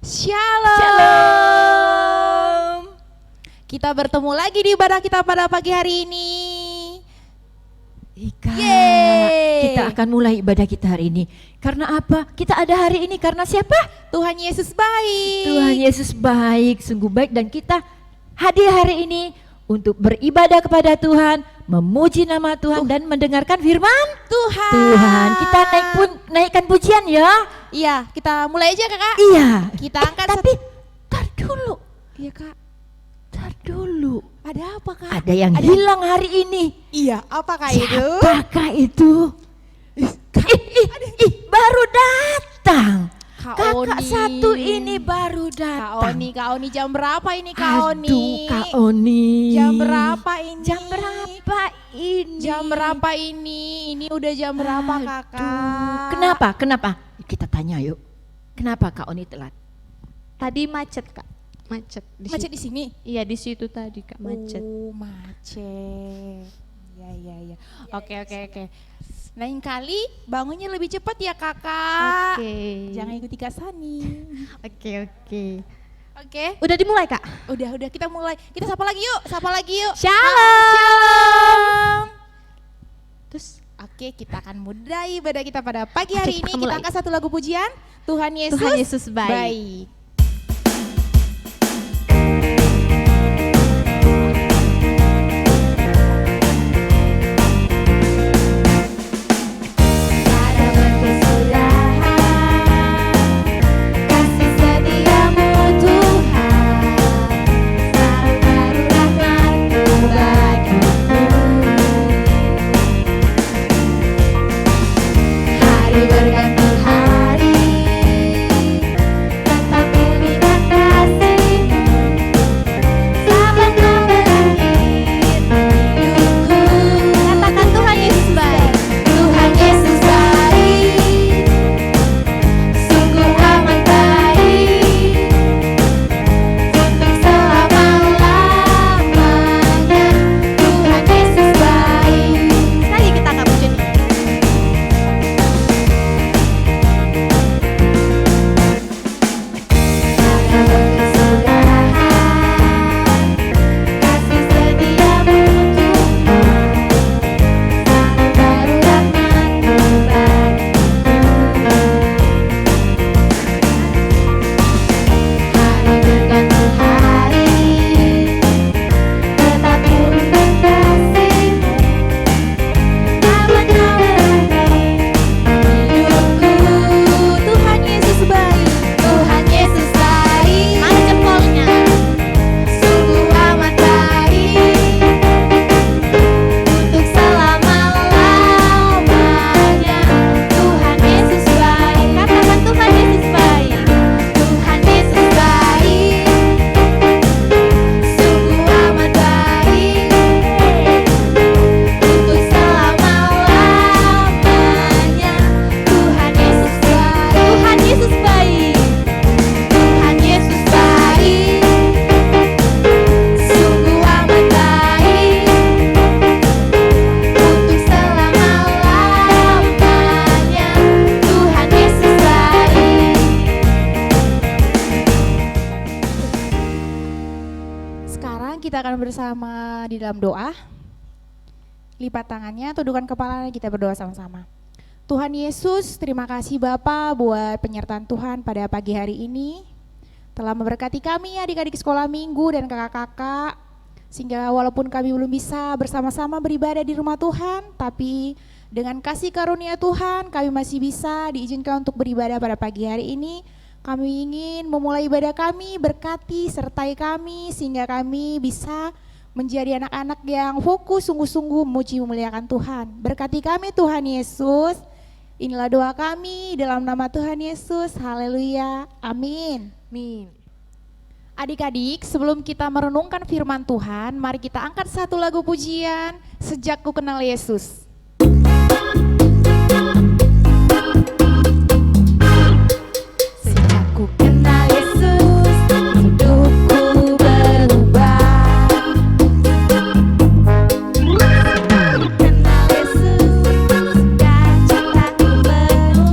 Shalom. Shalom. Kita bertemu lagi di ibadah kita pada pagi hari ini. Ika, Yeay. kita akan mulai ibadah kita hari ini. Karena apa? Kita ada hari ini karena siapa? Tuhan Yesus baik. Tuhan Yesus baik, sungguh baik, dan kita hadir hari ini untuk beribadah kepada Tuhan, memuji nama Tuhan dan mendengarkan firman Tuhan. Kita naikkan pujian ya. Iya, kita mulai aja Kakak. Iya. Kita angkat tapi tar dulu. Iya Kak. Tar dulu. Ada apa Kak? Ada yang hilang hari ini. Iya, apakah itu? Siapakah itu? Baru datang. Kakak Oni. satu ini baru datang. Kak Oni jam berapa ini Kak Oni? Aduh, Kak Oni. Jam berapa ini? Jam berapa ini? Jam berapa ini? Ini udah jam berapa Kakak? Aduh, kenapa? Kita tanya yuk. Kenapa Kak Oni telat? Tadi macet Kak, macet Macet di sini? Iya di situ tadi Kak macet. Oh, macet. Ya. Oke. Lain kali bangunnya lebih cepat ya Kakak. Oke. Jangan ikuti Kak Sani. Oke. Oke. Udah dimulai Kak? Udah kita mulai. Kita sapa lagi yuk. Shalom. Terus Oke, kita akan mulai ibadah kita pada pagi hari ini. kita Kita mulai. angkat satu lagu pujian. Tuhan Yesus, Tuhan Yesus baik. Pada berkesudahan, kasih setiamu Tuhan, selalu baru rahmat-Mu bagiku. Hari berganti hari, tetap ku minta kasih-Mu, sahabat terakhir hidupku. Katakan Tuhan Yesus baik. Tuhan Yesus baik, sungguh amat baik, untuk selama-lamanya. Tuhan Yesus baik. sekali kita Kak puji. Pada berkesudahan, kasih setiamu Tuhan, selalu baru rahmat-Mu bagiku. Hari berganti hari, tetap ku minta kasih-Mu, sahabat terakhir hidupku. Tuhan Yesus baik. Tuhan Yesus baik, Mana jempolnya? sungguh amat baik, untuk selama-lamanya. Tuhan Yesus baik. Katakan Tuhan Yesus baik. Tuhan Yesus baik, sungguh amat baik, untuk selama-lamanya. Tuhan Yesus baik. Tuhan Yesus baik. Tuhan Yesus baik, sungguh amat baik, untuk selama-lamanya. Tuhan Yesus baik. Sekarang kita akan bersama di dalam doa. Lipat tangannya, tundukkan kepala, kita berdoa sama-sama. Tuhan Yesus, terima kasih Bapa buat penyertaan Tuhan pada pagi hari ini. Telah memberkati kami adik-adik sekolah minggu dan kakak-kakak. Sehingga walaupun kami belum bisa bersama-sama beribadah di rumah Tuhan, tapi dengan kasih karunia Tuhan kami masih bisa diizinkan untuk beribadah pada pagi hari ini. Kami ingin memulai ibadah kami, berkati, sertai kami sehingga kami bisa menjadi anak-anak yang fokus sungguh-sungguh memuji memuliakan Tuhan. Berkati kami Tuhan Yesus. Inilah doa kami dalam nama Tuhan Yesus. Haleluya. Amin. Amin. Adik-adik, sebelum kita merenungkan firman Tuhan, mari kita angkat satu lagu pujian, Sejak Ku Kenal Yesus. Sejak ku kenal Yesus, hidupku berubah. Sejak ku kenal Yesus, sukacitaku penuh.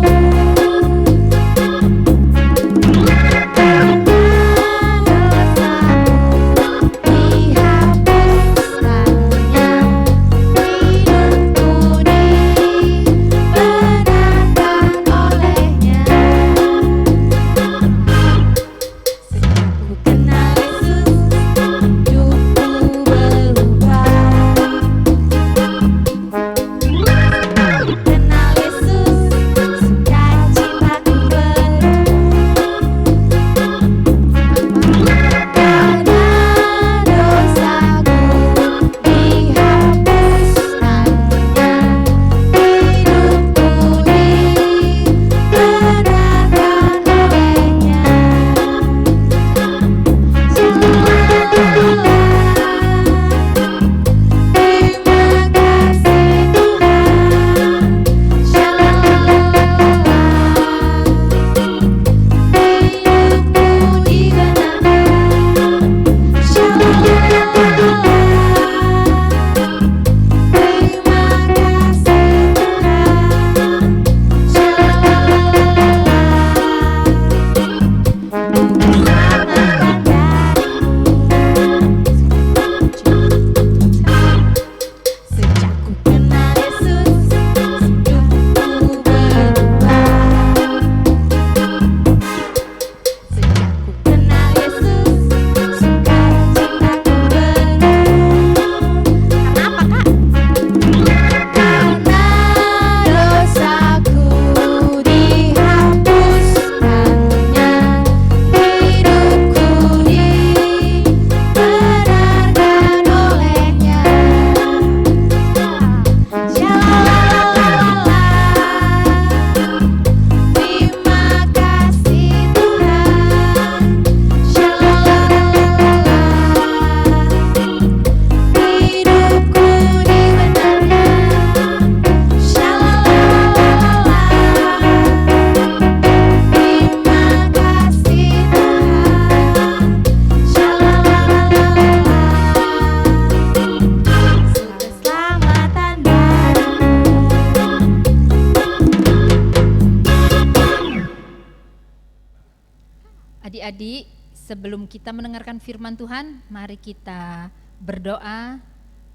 Adik-adik, sebelum kita mendengarkan firman Tuhan, mari kita berdoa,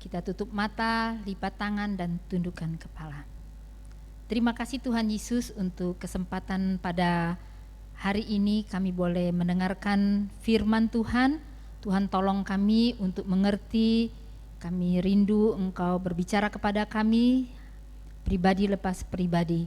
kita tutup mata, lipat tangan, dan tundukkan kepala. Terima kasih Tuhan Yesus untuk kesempatan pada hari ini kami boleh mendengarkan firman Tuhan. Tuhan tolong kami untuk mengerti, kami rindu Engkau berbicara kepada kami, pribadi lepas pribadi.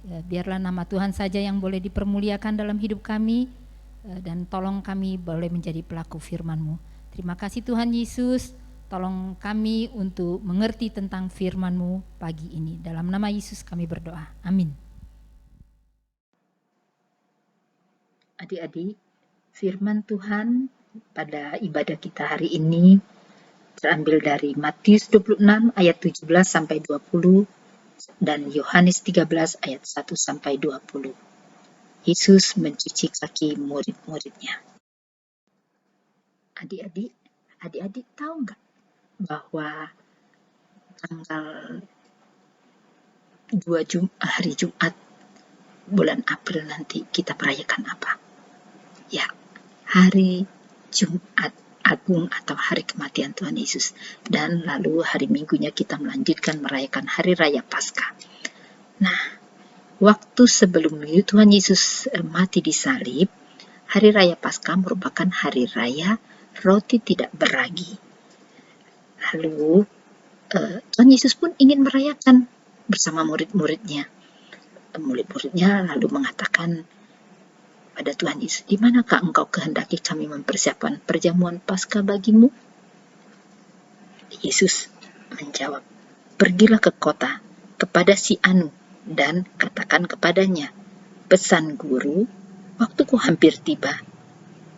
Ya, biarlah nama Tuhan saja yang boleh dipermuliakan dalam hidup kami, dan tolong kami boleh menjadi pelaku firman-Mu. Terima kasih Tuhan Yesus, tolong kami untuk mengerti tentang firman-Mu pagi ini. Dalam nama Yesus kami berdoa, amin. Adik-adik, firman Tuhan pada ibadah kita hari ini terambil dari Matius 26 ayat 17 sampai 20 dan Yohanes 13 ayat 1 sampai 20. Yesus mencuci kaki murid-muridnya. Adik-adik tahu nggak bahwa tanggal 2 hari Jumat bulan April nanti kita merayakan apa? Ya, hari Jumat Agung atau hari kematian Tuhan Yesus. Dan lalu hari Minggunya kita melanjutkan merayakan hari raya Paskah. Nah, waktu sebelum Tuhan Yesus mati di salib, hari raya Paskah merupakan hari raya roti tidak beragi. Lalu Tuhan Yesus pun ingin merayakan bersama murid-muridnya. Murid-muridnya lalu mengatakan pada Tuhan Yesus, di manakah engkau kehendaki kami mempersiapkan perjamuan Paskah bagimu? Yesus menjawab, pergilah ke kota kepada si Anu dan katakan kepadanya, pesan guru, waktuku hampir tiba.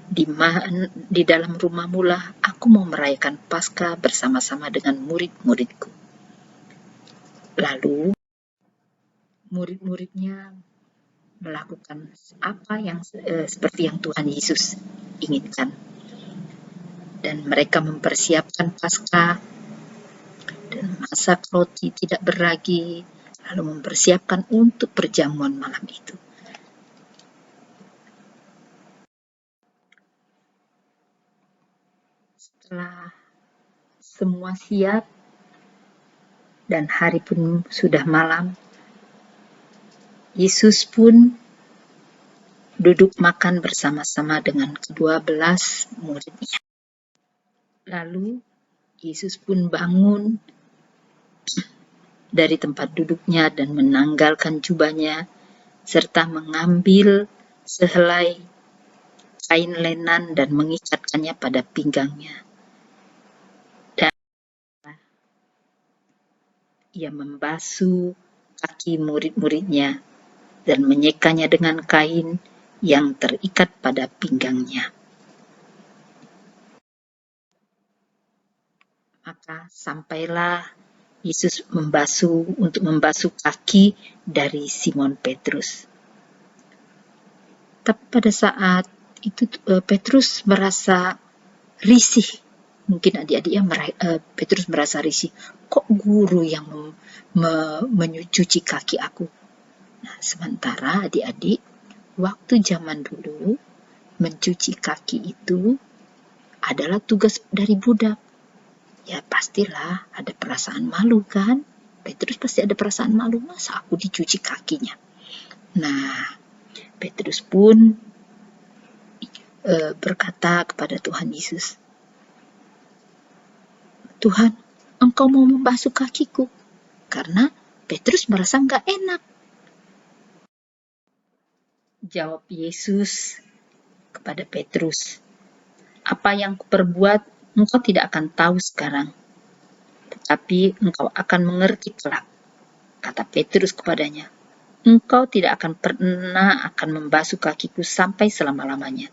Di dalam rumahmu lah aku mau merayakan Paskah bersama-sama dengan murid-muridku. Lalu murid-muridnya melakukan apa yang seperti yang Tuhan Yesus inginkan. Dan mereka mempersiapkan Paskah dan masak roti tidak beragi, lalu mempersiapkan untuk perjamuan malam itu. Setelah semua siap dan hari pun sudah malam, Yesus pun duduk makan bersama-sama dengan ke-12 muridnya. Lalu Yesus pun bangun dari tempat duduknya dan menanggalkan jubahnya serta mengambil sehelai kain lenan dan mengikatkannya pada pinggangnya. Dan ia membasuh kaki murid-muridnya dan menyekanya dengan kain yang terikat pada pinggangnya. Maka sampailah Yesus untuk membasuh kaki dari Simon Petrus. Tapi pada saat itu Petrus merasa risih. Mungkin adik-adiknya Petrus merasa risih. Kok guru yang mencuci kaki aku? Nah, sementara adik-adik, waktu zaman dulu mencuci kaki itu adalah tugas dari budak. Ya pastilah ada perasaan malu kan? Petrus pasti ada perasaan malu, masa aku dicuci kakinya? Nah, Petrus pun berkata kepada Tuhan Yesus, Tuhan, engkau mau membasuh kakiku? Karena Petrus merasa nggak enak. Jawab Yesus kepada Petrus, apa yang kuperbuat engkau tidak akan tahu sekarang, tetapi engkau akan mengerti kelak. Kata Petrus kepadanya, engkau tidak akan pernah akan membasuh kakiku sampai selama-lamanya.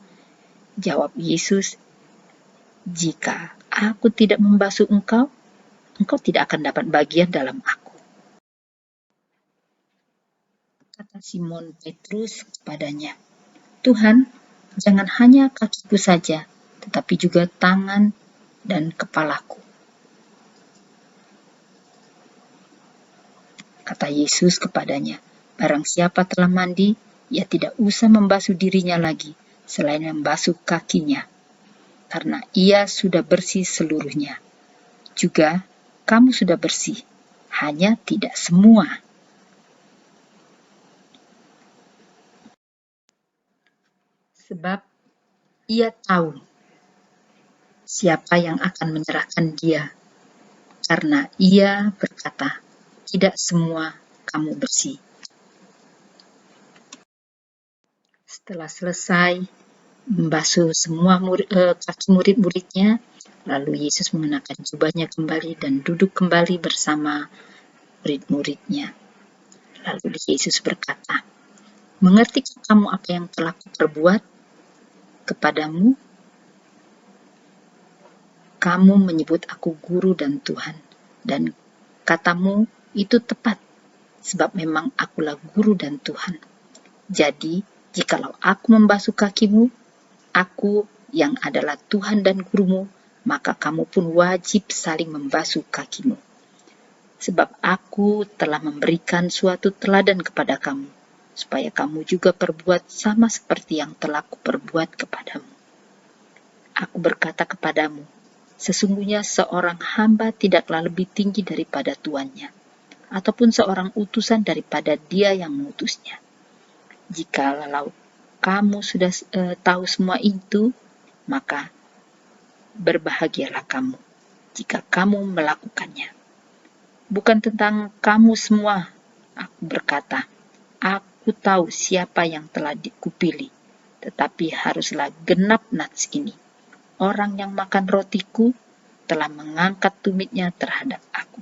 Jawab Yesus, jika aku tidak membasuh engkau, engkau tidak akan dapat bagian dalam aku. Kata Simon Petrus kepadanya, Tuhan, jangan hanya kakiku saja, tetapi juga tangan dan kepalaku. Kata Yesus kepadanya, barang siapa telah mandi, ia tidak usah membasuh dirinya lagi, selain membasuh kakinya, karena ia sudah bersih seluruhnya. Juga kamu sudah bersih, hanya tidak semua. Sebab ia tahu siapa yang akan menyerahkan dia, karena ia berkata, tidak semua kamu bersih. Setelah selesai membasuh semua kaki murid-muridnya, lalu Yesus mengenakan jubahnya kembali dan duduk kembali bersama murid-muridnya. Lalu Yesus berkata, mengertikah kamu apa yang telah kuperbuat kepadamu? Kamu menyebut aku guru dan Tuhan, dan katamu itu tepat, sebab memang akulah guru dan Tuhan. Jadi, jikalau aku membasuh kakimu, aku yang adalah Tuhan dan gurumu, maka kamu pun wajib saling membasuh kakimu. Sebab aku telah memberikan suatu teladan kepada kamu, supaya kamu juga perbuat sama seperti yang telah kuperbuat kepadamu. Aku berkata kepadamu, sesungguhnya seorang hamba tidaklah lebih tinggi daripada tuannya, ataupun seorang utusan daripada dia yang mengutusnya. Jikalau kamu sudah tahu semua itu, maka berbahagialah kamu jika kamu melakukannya. Bukan tentang kamu semua, aku berkata, aku tahu siapa yang telah kupilih, tetapi haruslah genap nats ini. Orang yang makan rotiku telah mengangkat tumitnya terhadap aku.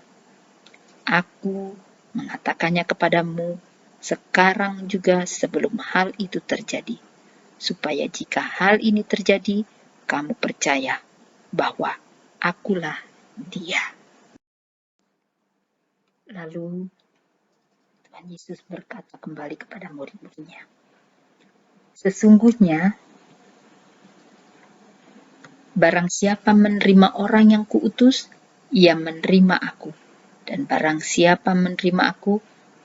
Aku mengatakannya kepadamu sekarang juga sebelum hal itu terjadi, supaya jika hal ini terjadi, kamu percaya bahwa akulah Dia. Lalu Tuhan Yesus berkata kembali kepada murid-muridnya, sesungguhnya barang siapa menerima orang yang kuutus, ia menerima aku. Dan barang siapa menerima aku,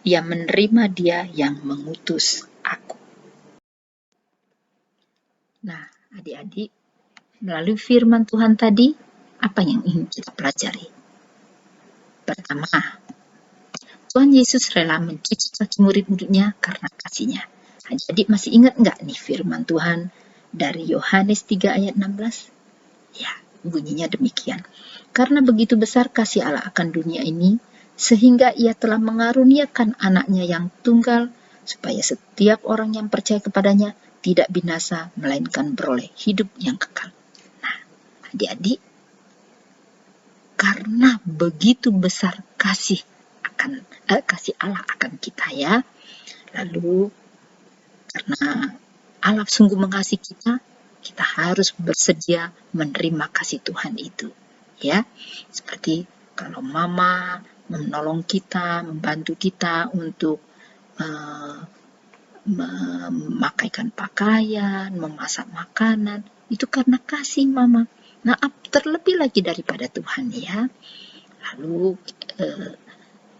ia menerima dia yang mengutus aku. Nah, adik-adik, melalui firman Tuhan tadi, apa yang ingin kita pelajari? Pertama, Tuhan Yesus rela mencuci kaki murid-muridnya karena kasih-Nya. Adik-adik masih ingat nggak nih firman Tuhan dari Yohanes 3 ayat 16? Ya, bunyinya demikian. Karena begitu besar kasih Allah akan dunia ini, sehingga ia telah mengaruniakan anaknya yang tunggal, supaya setiap orang yang percaya kepadanya tidak binasa, melainkan beroleh hidup yang kekal. Nah, adik-adik, karena begitu besar kasih Allah akan kita ya, lalu karena Allah sungguh mengasihi kita, kita harus bersedia menerima kasih Tuhan itu, ya. Seperti kalau mama menolong kita, membantu kita untuk memakaikan pakaian, memasak makanan, itu karena kasih mama. Nah, terlebih lagi daripada Tuhan ya. Lalu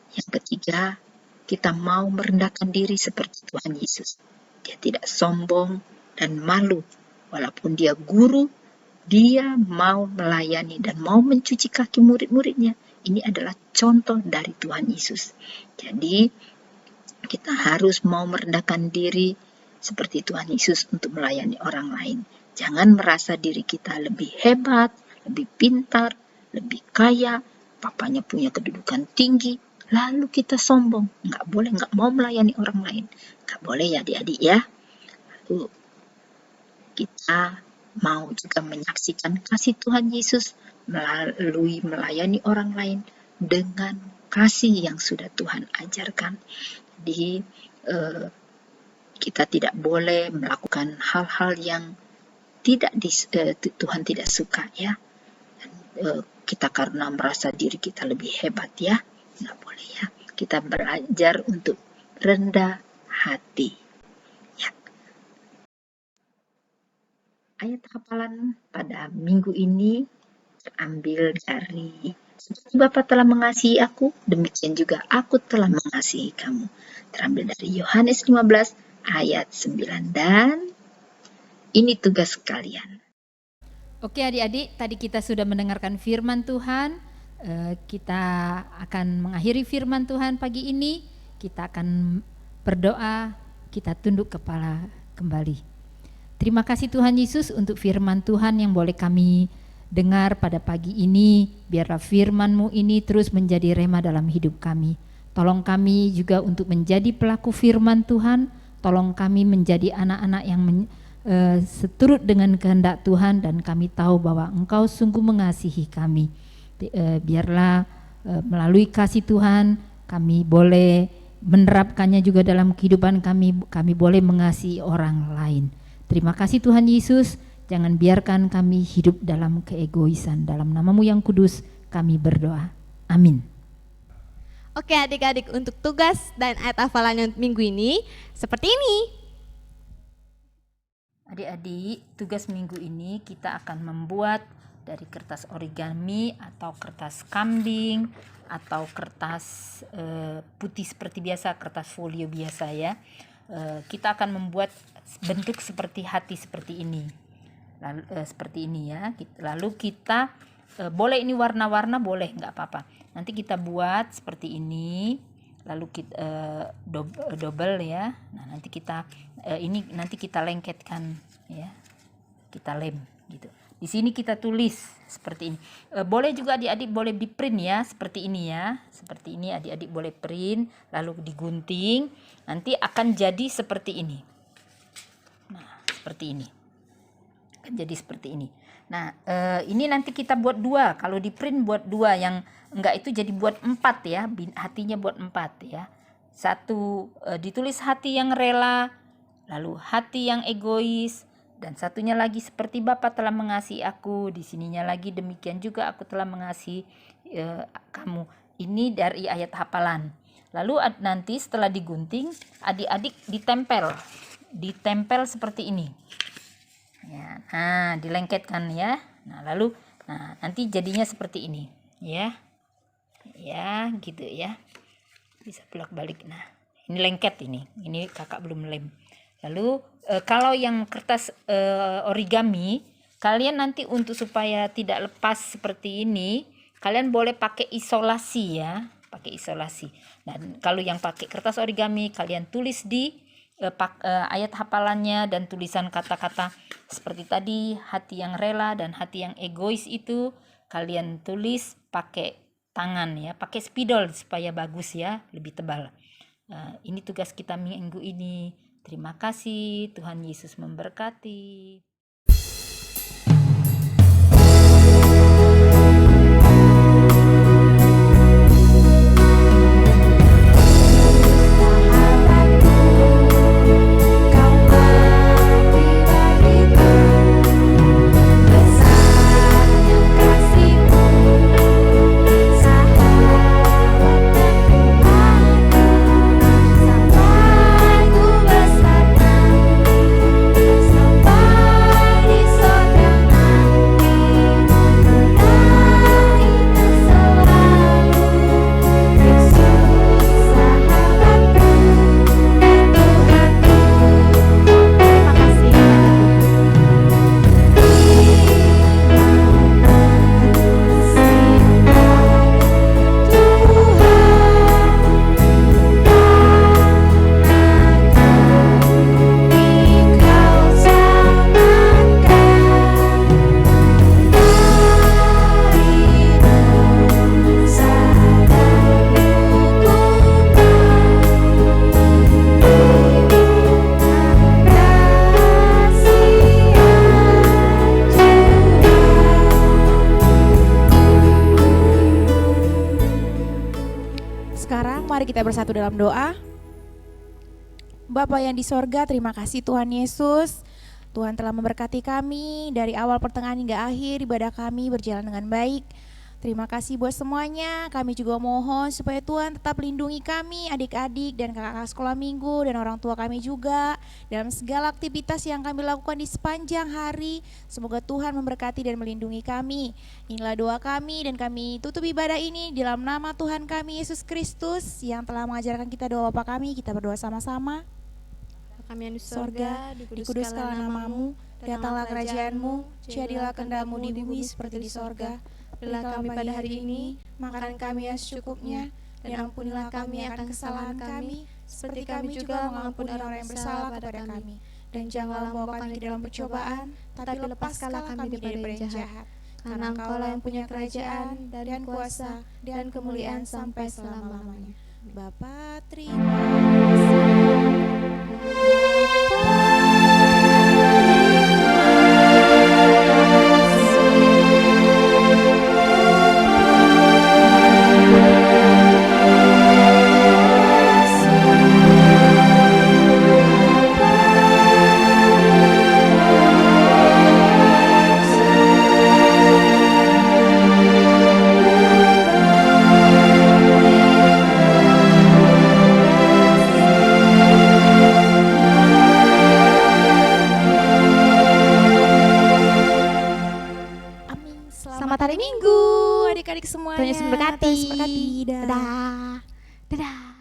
yang ketiga, kita mau merendahkan diri seperti Tuhan Yesus. Dia tidak sombong dan malu. Walaupun dia guru, dia mau melayani dan mau mencuci kaki murid-muridnya. Ini adalah contoh dari Tuhan Yesus. Jadi, kita harus mau merendahkan diri seperti Tuhan Yesus untuk melayani orang lain. Jangan merasa diri kita lebih hebat, lebih pintar, lebih kaya, papanya punya kedudukan tinggi, lalu kita sombong. Nggak boleh, nggak mau melayani orang lain. Nggak boleh ya adik-adik ya. Lalu kita mau juga menyaksikan kasih Tuhan Yesus melalui melayani orang lain dengan kasih yang sudah Tuhan ajarkan. Jadi kita tidak boleh melakukan hal-hal yang Tuhan tidak suka ya. Kita karena merasa diri kita lebih hebat ya, nggak boleh ya. Kita belajar untuk rendah hati. Ya. Ayat hafalan pada minggu ini terambil dari seperti Bapa telah mengasihi aku, demikian juga aku telah mengasihi kamu. Terambil dari Yohanes 15 ayat 9 dan Ini tugas kalian. Oke adik-adik, tadi kita sudah mendengarkan firman Tuhan. Kita akan mengakhiri firman Tuhan pagi ini. Kita akan berdoa, kita tunduk kepala kembali. Terima kasih Tuhan Yesus untuk firman Tuhan yang boleh kami dengar pada pagi ini. Biarlah firman-Mu ini terus menjadi rema dalam hidup kami. Tolong kami juga untuk menjadi pelaku firman Tuhan. Tolong kami menjadi anak-anak yang seturut dengan kehendak Tuhan, dan kami tahu bahwa Engkau sungguh mengasihi kami. Biarlah melalui kasih Tuhan kami boleh menerapkannya juga dalam kehidupan kami. Kami boleh mengasihi orang lain. Terima kasih Tuhan Yesus. Jangan biarkan kami hidup dalam keegoisan. Dalam nama-Mu yang kudus kami berdoa. Amin. Oke adik-adik, untuk tugas dan ayat hafalannya minggu ini seperti ini. Adik-adik, tugas minggu ini kita akan membuat dari kertas origami atau kertas kambing atau kertas putih seperti biasa, kertas folio biasa ya. Kita akan membuat bentuk seperti hati seperti ini. Lalu seperti ini ya. Lalu kita boleh ini warna-warna, boleh, nggak apa-apa. Nanti kita buat seperti ini, lalu kita double ya. Nah nanti kita ini nanti kita lengketkan ya, kita lem gitu. Di sini kita tulis seperti ini. Boleh juga adik-adik boleh di print ya, seperti ini ya, seperti ini adik-adik boleh print, lalu digunting, nanti akan jadi seperti ini. Nah seperti ini, akan jadi seperti ini. Nah ini nanti kita buat 2, kalau di print buat 2, yang enggak itu jadi buat 4 ya, hatinya buat 4 ya. 1 ditulis hati yang rela, lalu hati yang egois, dan satunya lagi seperti Bapa telah mengasihi aku, di sininya lagi demikian juga aku telah mengasihi kamu. Ini dari ayat hafalan. Lalu nanti setelah digunting, adik-adik ditempel seperti ini. Ya, nah dilengketkan ya. Nah lalu, nanti jadinya seperti ini, ya, ya gitu ya. Bisa bolak-balik. Nah ini lengket ini kakak belum lem. Lalu kalau yang kertas origami, kalian nanti untuk supaya tidak lepas seperti ini, kalian boleh pakai isolasi ya, pakai isolasi. Dan kalau yang pakai kertas origami, kalian tulis di ayat hafalannya dan tulisan kata-kata seperti tadi, hati yang rela dan hati yang egois itu kalian tulis pakai tangan ya, pakai spidol supaya bagus ya, lebih tebal. Ini tugas kita minggu ini. Terima kasih, Tuhan Yesus memberkati. Kita bersatu dalam doa. Bapa yang di sorga, terima kasih Tuhan Yesus. Tuhan telah memberkati kami dari awal pertengahan hingga akhir, ibadah kami berjalan dengan baik. Terima kasih buat semuanya. Kami juga mohon supaya Tuhan tetap lindungi kami, adik-adik dan kakak-kakak sekolah minggu dan orang tua kami juga dalam segala aktivitas yang kami lakukan di sepanjang hari. Semoga Tuhan memberkati dan melindungi kami. Inilah doa kami dan kami tutup ibadah ini di dalam nama Tuhan kami Yesus Kristus yang telah mengajarkan kita doa Bapa kami. Kita berdoa sama-sama. Kami yang di Sorga, sorga, dikuduskanlah namamu, Datanglah kerajaan-Mu, jadilah kehendak-Mu di bumi seperti di sorga. Berilah kami pada hari ini makanan kami yang secukupnya, dan ampunilah kami akan kesalahan kami, seperti kami juga mengampuni orang yang bersalah kepada kami. Dan janganlah membawa kami ke dalam percobaan, tapi lepaskanlah kami daripada yang jahat. Karena Engkaulah yang punya kerajaan, dan kuasa, dan kemuliaan sampai selama-lamanya. Bapa, terima Selamat hari Minggu. adik-adik semuanya. Tuhan Yesus memberkati. Tuhan Yesus memberkati. Dah. Dadah. Dadah.